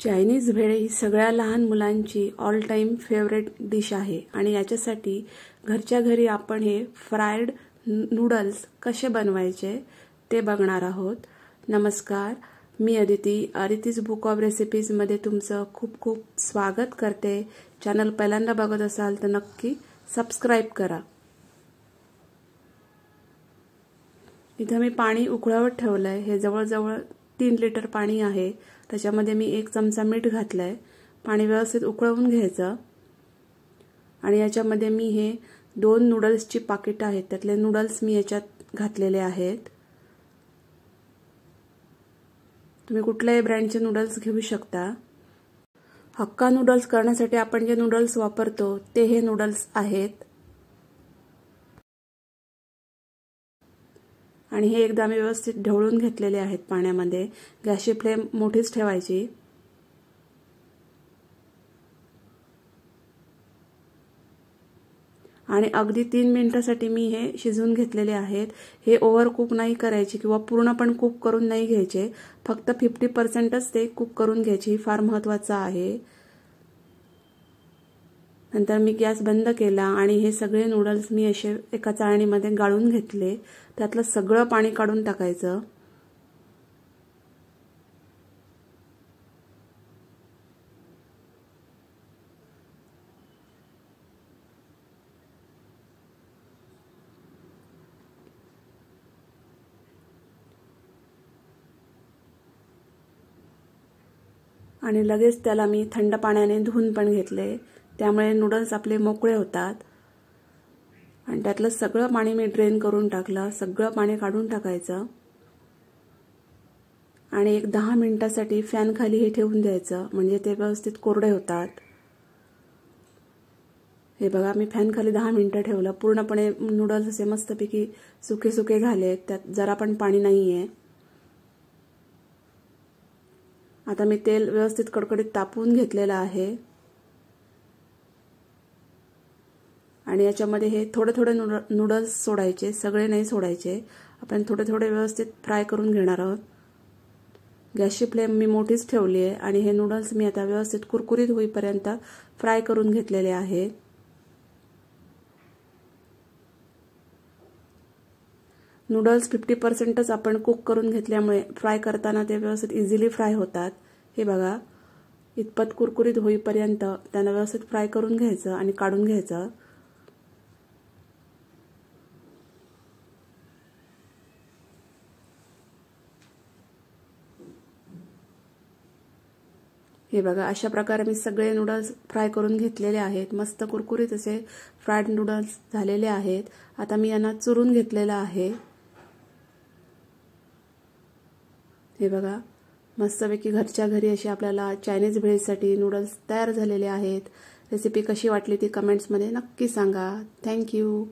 Chinese भेळ ही सगळ्या लहान मुलांची ऑल टाइम फेवरेट डिश आहे आणि याच्यासाठी घरच्या घरी आपण हे फ्राइड नूडल्स कसे बनवायचे ते बघणार आहोत। नमस्कार, मी अदितीज बुक ऑफ रेसिपीज मध्ये तुमचं खूप खूप स्वागत करते। चॅनल पहिल्यांदा बघत असाल तर नक्की सबस्क्राइब करा। इथे मी पाणी उकळवत ठेवलंय। हे जवळजवळ 3 लिटर पाणी आहे। त्याच्यामध्ये मी 1 चमचा मीठ घातलंय। पाणी व्यवस्थित उकळवून घ्यायचं आणि याच्यामध्ये मी हे 2 नूडल्सची पाकिट आहेत, त्यातले नूडल्स मी याच्यात घातलेले आहेत। तुम्ही कुठल्याही ब्रँडचे नूडल्स घेऊ शकता। हक्का नूडल्स करण्यासाठी आपण जे नूडल्स वापरतो ते हे नूडल्स आहेत आणि हे एकदा मी व्यवस्थित ढवळून घेतलेले आहेत पाण्यामध्ये। गॅसची फ्लेम मोठीच ठेवायची आणि अगदी 3 मिनिटांसाठी मी हे शिजवून घेतलेले आहेत। हे ओव्हर कुक नाही करायचे किंवा पूर्ण पण कुक करून नाही घ्यायचे, फक्त 50%च ते कुक करून घ्यायचे। फार महत्त्वाचं आहे। नंतर मी गॅस बंद केला आणि हे सगळे नूडल्स मी असे एका चाळणीमध्ये गाळून घेतले। त्यातलं सगळं पाणी काढून टाकायचं। आणि लगेच त्याला मी थंड पाण्याने धुवून पण घेतले, त्यामुळे नूडल्स आपले मोकळे होतात। आणि त्यातलं सगळं पाणी मी ड्रेन करून टाकलं। सगळं पाणी काढून टाकायचं आणि एक 10 मिनिटांसाठी फॅन खाली हे ठेवून द्यायचं, म्हणजे ते व्यवस्थित कोरडे होतात। हे बघा, मी फॅन खाली 10 मिनिटं ठेवलं। पूर्णपणे नूडल्स असे मस्तपैकी सुके सुके झाले, त्यात जरा पण पाणी नाहीये। आता मी तेल व्यवस्थित कडकडीत तापवून घेतलेलं आहे आणि याच्यामध्ये हे थोडे थोडे नूडल्स सोडायचे, सगळे नाही सोडायचे। आपण थोडे थोडे व्यवस्थित फ्राय करून घेणार आहोत। गॅसची फ्लेम मी मोठीच ठेवली आहे आणि हे नूडल्स मी आता व्यवस्थित कुरकुरीत होईपर्यंत फ्राय करून घेतलेले आहेत। नूडल्स 50%च आपण कुक करून घेतल्यामुळे फ्राय करताना ते व्यवस्थित इझिली फ्राय होतात। हे बघा, इतपत कुरकुरीत होईपर्यंत त्यांना व्यवस्थित फ्राय करून घ्यायचं आणि काढून घ्यायचं। हे बघा, अशा प्रकारे मी सगळे नूडल्स फ्राय करून घेतलेले आहेत। मस्त कुरकुरीत असे फ्राइड नूडल्स झालेले आहेत। आता मी यांना चुरून घेतलेलं आहे। हे बघा, मस्तपैकी घरच्या घरी असे आपल्याला चायनीज भेळसाठी नूडल्स तयार झालेले आहेत। रेसिपी कशी वाटली ती कमेंट्समध्ये नक्की सांगा। Thank you.